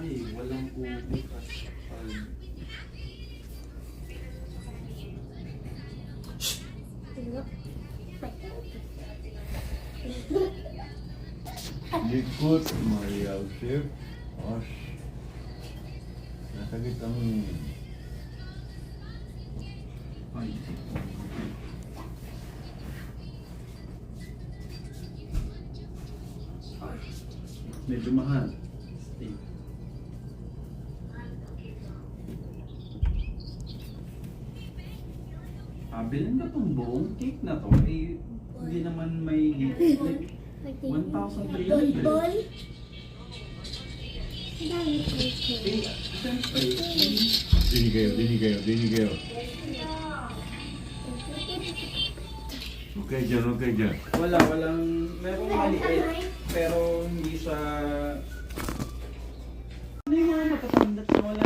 Ay, walang ubik at palm. Likod, Maria Joseph. Os. Nasakit ang... Ay. Medyo mahal. Steak. Bilhin ka tong buong cake na to. Eh, hindi naman may like 1,300. Bol. Eh, siyempre, Dini kayo. Okay dyan. walang, merong maliit, pero hindi siya, ano yung mga matatandat na wala?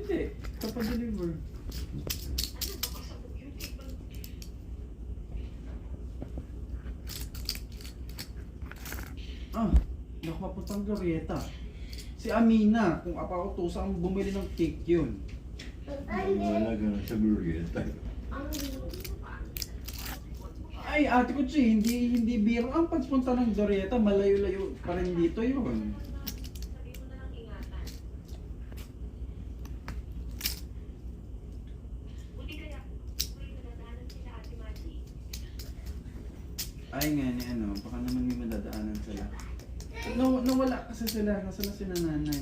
Hindi, kapag deliver. Nakapapuntang Glorieta. Si Amina, kung apautusang bumili ng cake yun. Wala ka na sa Glorieta. Ay, ate ko hindi biro ang pagpunta ng Glorieta, malayo-layo pa rin dito yun. Ay nga ni baka naman may madadaanan sila. Nawala kasi sila, nasa na si nanay.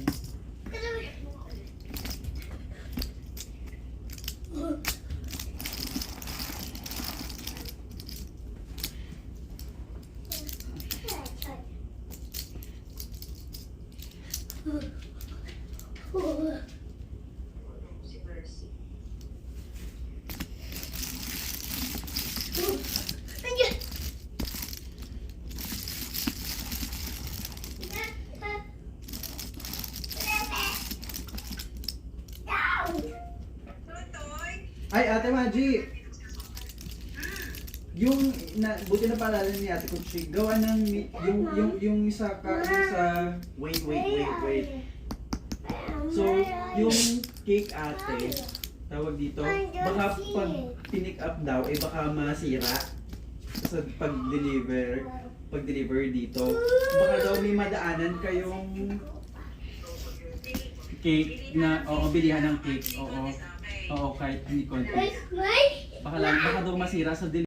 Ay, Ate Maji! Yung, buti na paalala ni Ate Kutsi, gawa ng, yung isa wait. So, yung cake ate, tawag dito, baka pag pinick up daw, baka masira sa pag-deliver dito. Baka daw may madaanan kayong cake na, bilihan ng cake, oo, kahit hindi context. Baka daw masira sa